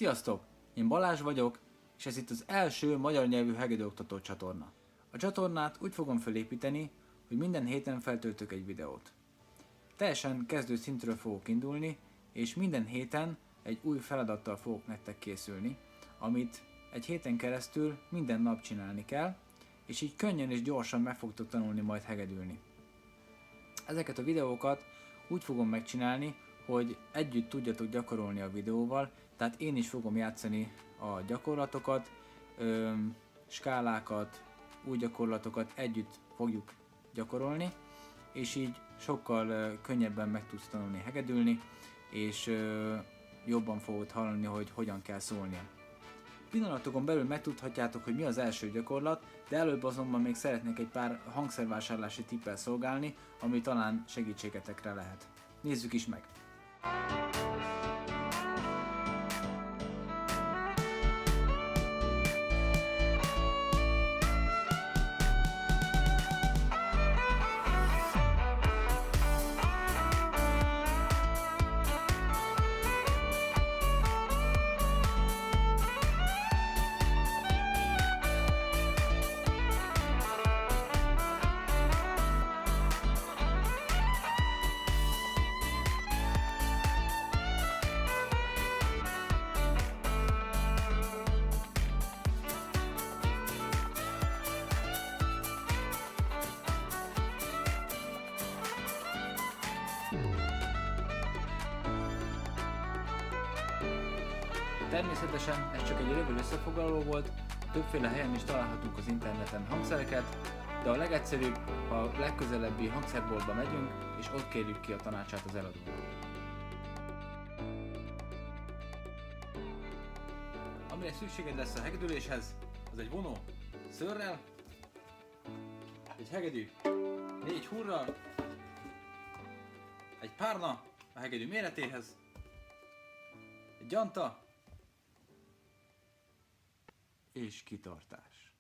Sziasztok! Én Balázs vagyok, és ez itt az első magyar nyelvű hegedűoktató csatorna. A csatornát úgy fogom felépíteni, hogy minden héten feltöltök egy videót. Teljesen kezdő szintről fogok indulni, és minden héten egy új feladattal fogok nektek készülni, amit egy héten keresztül minden nap csinálni kell, és így könnyen és gyorsan meg fogtok tanulni majd hegedülni. Ezeket a videókat úgy fogom megcsinálni, hogy együtt tudjatok gyakorolni a videóval, tehát én is fogom játszani a gyakorlatokat, skálákat, új gyakorlatokat együtt fogjuk gyakorolni, és így sokkal könnyebben meg tudsz tanulni hegedülni, és jobban fogod hallani, hogy hogyan kell szólnia. Pillanatokon belül megtudhatjátok, hogy mi az első gyakorlat, de előbb azonban még szeretnék egy pár hangszervásárlási tippel szolgálni, ami talán segítségetekre lehet. Nézzük is meg! Természetesen ez csak egy rövid összefoglaló volt, többféle helyen is találhatunk az interneten hangszereket, de a legegyszerűbb, ha a legközelebbi hangszerboltba megyünk, és ott kérjük ki a tanácsát az eladónak. Amire szükséged lesz a hegedüléshez, az egy vonó, szőrrel, egy hegedű, 4 hurral, egy párna a hegedű méretéhez, egy gyanta, és kitartás.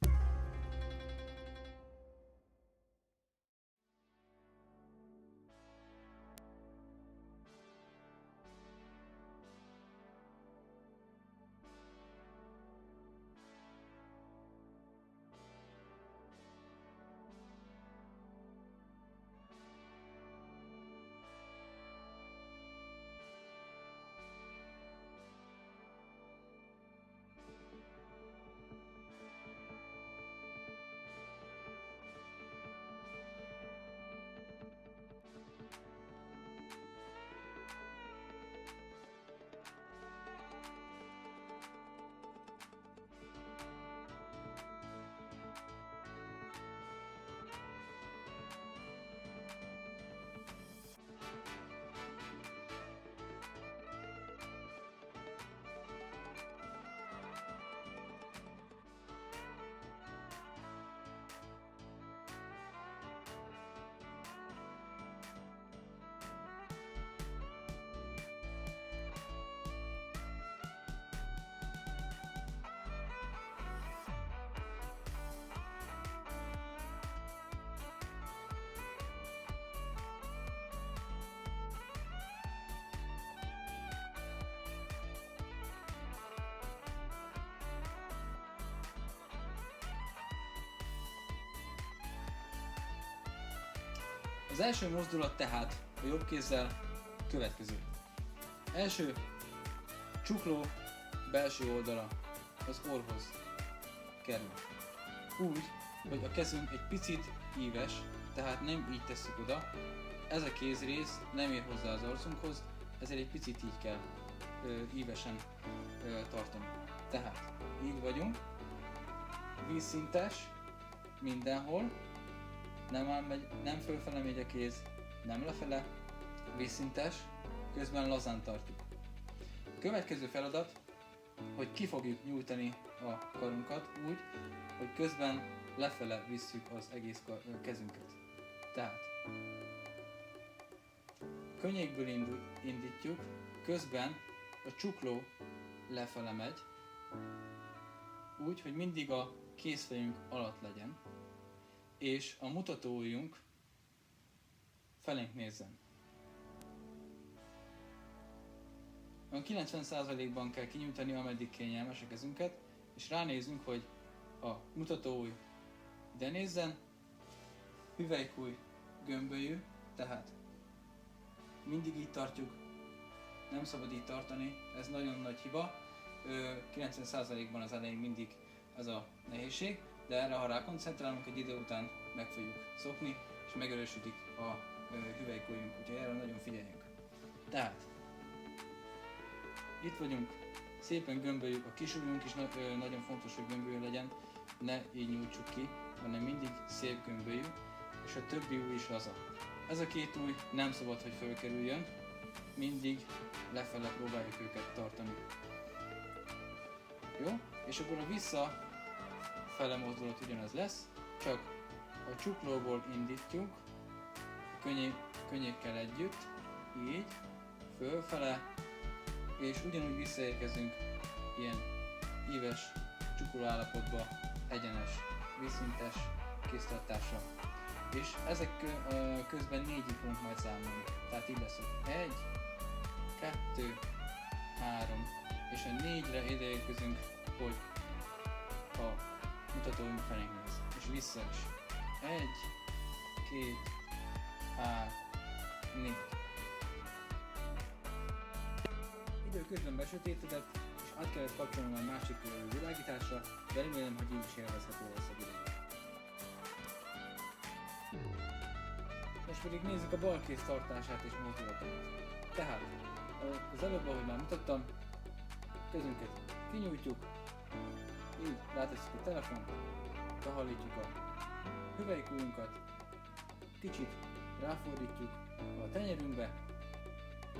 Az első mozdulat tehát a jobb kézzel következő. Első, csukló belső oldala az orrhoz kerül. Úgy, hogy a kezünk egy picit íves, tehát nem így tesszük oda. Ez a kézrész nem ér hozzá az arcunkhoz, ezért egy picit így kell ívesen tartani. Tehát így vagyunk, vízszintes mindenhol, nem fölfele megy a kéz, nem lefele, vízszintes, közben lazán tartjuk. A következő feladat, hogy ki fogjuk nyújtani a karunkat úgy, hogy közben lefele visszük az egész kezünket. Tehát könnyékből indítjuk, közben a csukló lefele megy, úgy, hogy mindig a kézfejünk alatt legyen, és a mutatóujjunk felénk nézzen. A 90%-ban kell kinyújtani, ameddig kényelmes a kezünket, és ránézünk, hogy a mutatóujj ide nézzen, hüvelykujj gömbölyű, tehát mindig így tartjuk, nem szabad így tartani, ez nagyon nagy hiba. 90%-ban az elején mindig az a nehézség, de erre ha rákoncentrálunk, egy idő után meg fogjuk szokni, és megerősödik a hüvelykujjunk, úgyhogy erre nagyon figyeljünk. Tehát, itt vagyunk, szépen gömböljük, a kisujjunk is nagyon fontos, hogy gömbölyű legyen, ne így nyújtsuk ki, hanem mindig szép gömbölyű, és a többi ujj is laza. Ez a két ujj nem szabad, hogy fölkerüljön, mindig lefele próbáljuk őket tartani. Jó? És akkor a visszafele mozdulat ugyanaz lesz, csak a csuklóból indítjuk, könnyékkel együtt, így, fölfele, és ugyanúgy visszaérkezünk ilyen íves csukló állapotba, egyenes, vízszintes kéztartásra. És ezek közben 4-ig fogunk majd számolni. Tehát így lesz, hogy 1, 2, 3, és a 4-re ideérkezünk, hogy a mutatóunk felé néz. És vissza is. 1, 2, 3, 4. Időközben besötétedett, és át kellett kapcsolnom a másik világításra, de remélem, hogy így is élvezhető lesz a videó. Most pedig nézzük a bal kéz tartását és mozdulatait. Tehát, az előbb, ahogy már mutattam, kezünket kinyújtjuk, így rátesszük a telefont, behallítjuk a hüvelykujjunkat, kicsit ráfordítjuk a tenyerünkbe,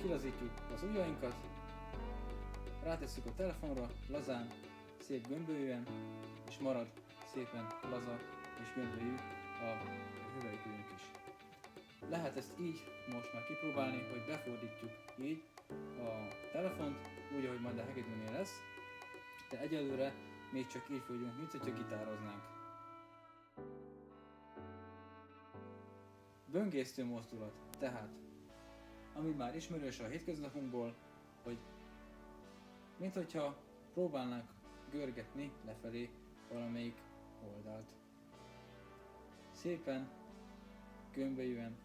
kilazítjuk az ujjainkat, rátesszük a telefonra, lazán, szép gömbölyűen, és marad szépen laza és gömbölyű a hüvelykujjunk is. Lehet ezt így most már kipróbálni, hogy befordítjuk így a telefont, úgy, ahogy majd a hegedűnél lesz, de egyelőre még csak így fogjuk, mint hogyha gitároznánk. Böngésző mozdulat, tehát, ami már ismerős a hétköznapunkból, hogy mint hogyha próbálnánk görgetni lefelé valamelyik oldalt. Szépen, gömbölyűen,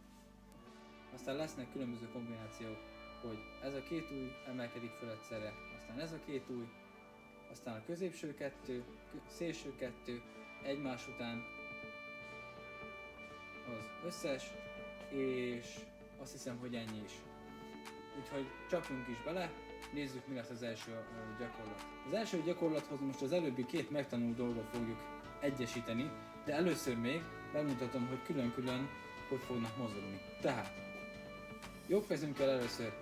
aztán lesznek különböző kombinációk, hogy ez a két ujj emelkedik föl egyszerre, aztán ez a két ujj, aztán a középső kettő, szélső kettő, egymás után az összes, és azt hiszem, hogy ennyi is. Úgyhogy csapjunk is bele, nézzük, mi lesz az első gyakorlat. Az első gyakorlathoz most az előbbi két megtanult dolgot fogjuk egyesíteni, de először még megmutatom, hogy külön-külön hogy fognak mozogni. Tehát, jobb kezünkkel először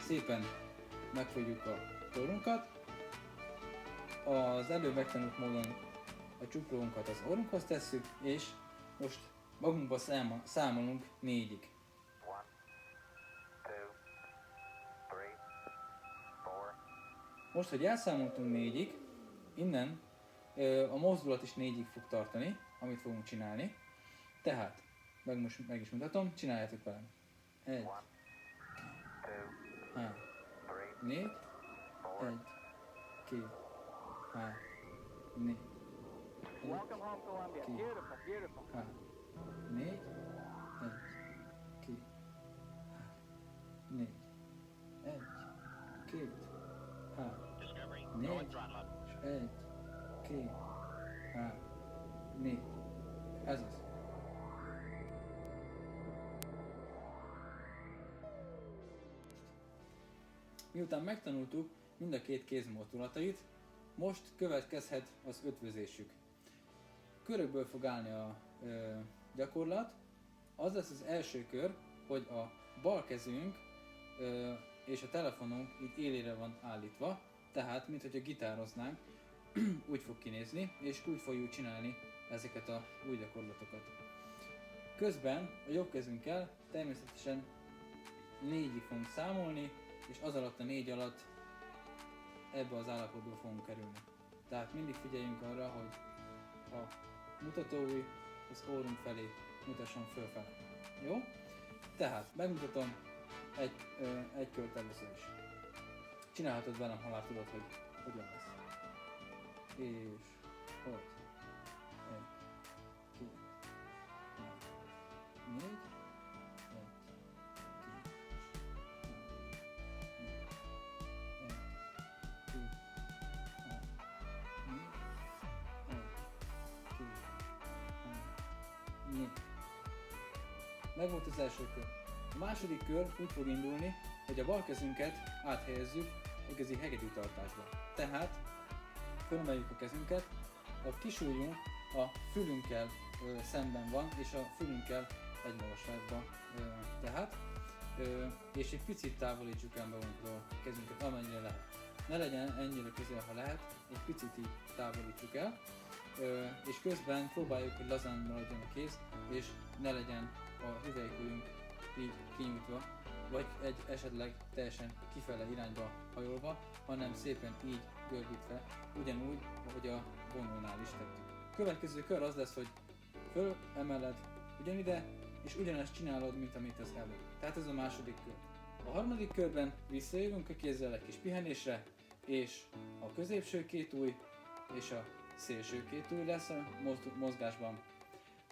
szépen megfogjuk a tollunkat, az előbb megtanult módon a csuklónkat az orrunkhoz tesszük, és most magunkba számolunk 4-ig. Most, hogy elszámoltunk 4-ig, innen a mozdulat is 4-ig fog tartani, amit fogunk csinálni. Tehát, meg is mutatom, csináljátok velem. 1, 2, 3, 4, 1, 2, 3, 4, Welcome home, Columbia. Beautiful, beautiful. 3, 4, 1, 2, 3, 4, 1, 2, 3, Discovery, 4, going throttle up. 1, 2, 3, 4. Ez az. Miután megtanultuk mind a két kéz mozdulatait, most következhet az ötvözésük. Körökből fog állni a gyakorlat. Az lesz az első kör, hogy a bal kezünk és a telefonunk így élére van állítva, tehát mint hogyha gitároznánk, úgy fog kinézni, és úgy fogjuk csinálni ezeket a új gyakorlatokat. Közben a jobb kezünkkel természetesen 4-ig fogunk számolni, és az alatt a 4 alatt ebbe az állapotba fogunk kerülni. Tehát mindig figyeljünk arra, hogy a mutatóujj az orrunk felé mutasson fölfele. Jó? Tehát megmutatom egy kört először is. csinálhatod velem, ha már tudod, hogy hogyan lesz. És hogy? 1, 2, 3, 4, 1, 2, 3, 4. Megvolt az első kör. A második kör úgy fog indulni, hogy a bal kezünket áthelyezzük igazi hegedűtartásba. Tehát fölemeljük a kezünket, a kis ujjunk a fülünkkel szemben van, és a fülünkkel egy magasságban tehát, és egy picit távolítsuk el magunkról a kezünket, amennyire lehet. Ne legyen ennyire közel, ha lehet, egy picit így távolítsuk el, és közben próbáljuk, hogy lazán maradjon a kéz, és ne legyen a hüvelykujjunk így kinyújtva, vagy esetleg teljesen kifele irányba hajolva, hanem szépen így görbítve, ugyanúgy, ahogy a vonónál is tettük. A következő kör az lesz, hogy fölemeled ugyanide, és ugyanezt csinálod, mint amit az előbb. Tehát ez a második kör. A harmadik körben visszajövünk a kézzel egy kis pihenésre, és a középső két ujj és a szélső két ujj lesz a mozgásban.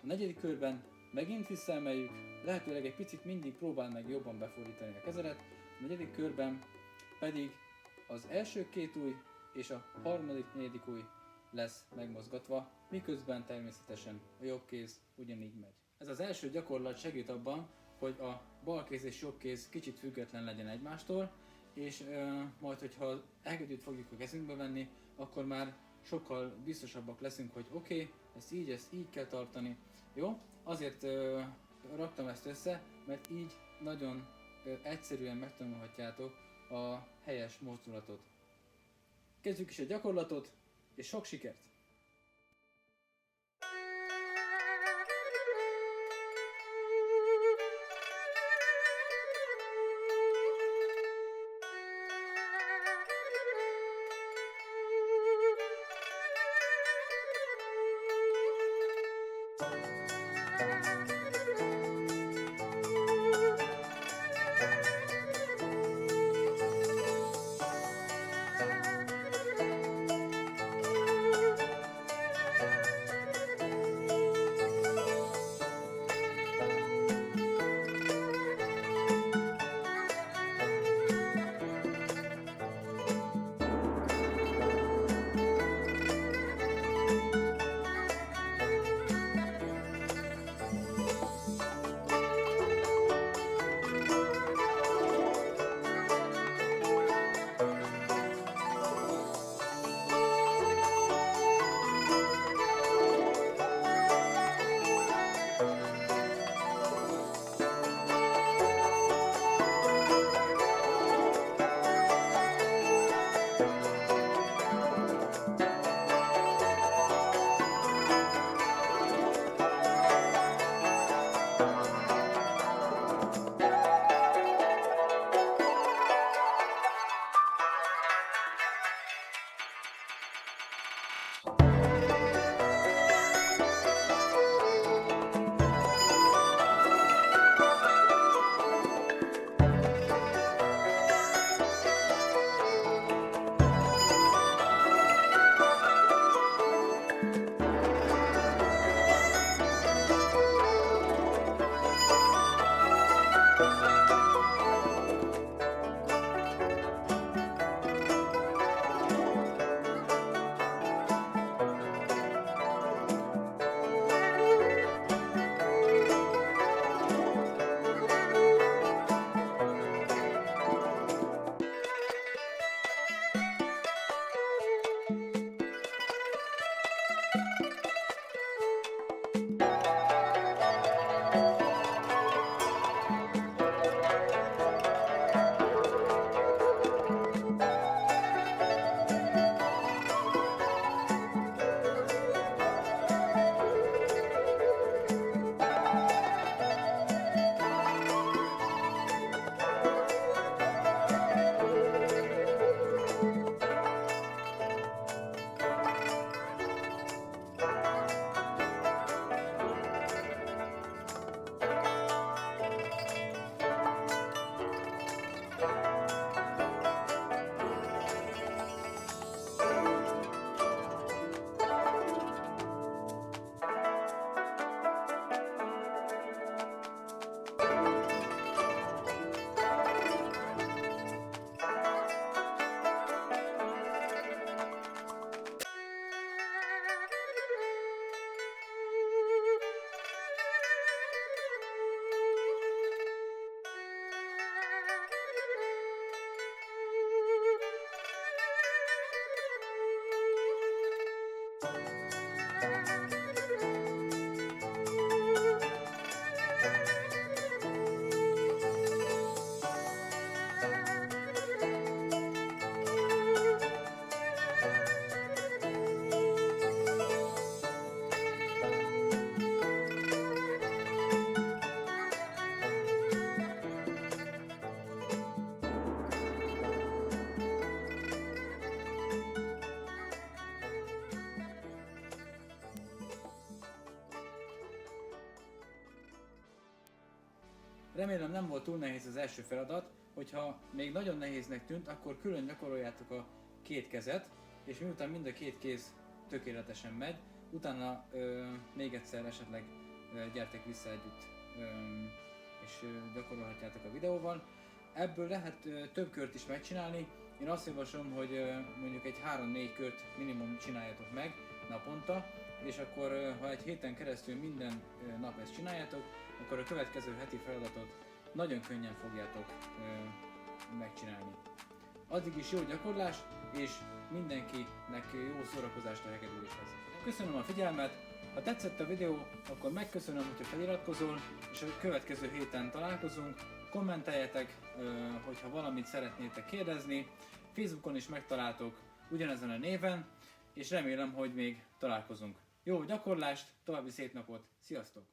A negyedik körben megint visszaemeljük, lehetőleg egy picit mindig próbáld meg jobban befordítani a kezedet, a negyedik körben pedig az első két ujj és a harmadik, negyedik ujj lesz megmozgatva, miközben természetesen a jobb kéz ugyanígy megy. Ez az első gyakorlat segít abban, hogy a bal kéz és jobb kéz kicsit független legyen egymástól, és majd, hogyha hegedűt fogjuk a kezünkbe venni, akkor már sokkal biztosabbak leszünk, hogy oké, ezt így kell tartani. Jó? Azért raktam ezt össze, mert így nagyon egyszerűen megtanulhatjátok a helyes mozdulatot. Kezdjük is a gyakorlatot, és sok sikert! Remélem nem volt túl nehéz az első feladat, hogyha még nagyon nehéznek tűnt, akkor külön gyakoroljátok a két kezet, és miután mind a két kéz tökéletesen megy, utána még egyszer esetleg gyertek vissza együtt, és gyakorolhatjátok a videóval. Ebből lehet több kört is megcsinálni. Én azt javaslom, hogy mondjuk egy 3-4 kört minimum csináljatok meg naponta, és akkor ha egy héten keresztül minden nap ezt csináljátok, akkor a következő heti feladatot nagyon könnyen fogjátok megcsinálni. Addig is jó gyakorlást, és mindenkinek jó szórakozást a hegedüléshez. Köszönöm a figyelmet, ha tetszett a videó, akkor megköszönöm, hogyha feliratkozol, és a következő héten találkozunk. Kommenteljetek, hogyha valamit szeretnétek kérdezni. Facebookon is megtaláltok ugyanezen a néven, és remélem, hogy még találkozunk. Jó gyakorlást, további szép napot, sziasztok!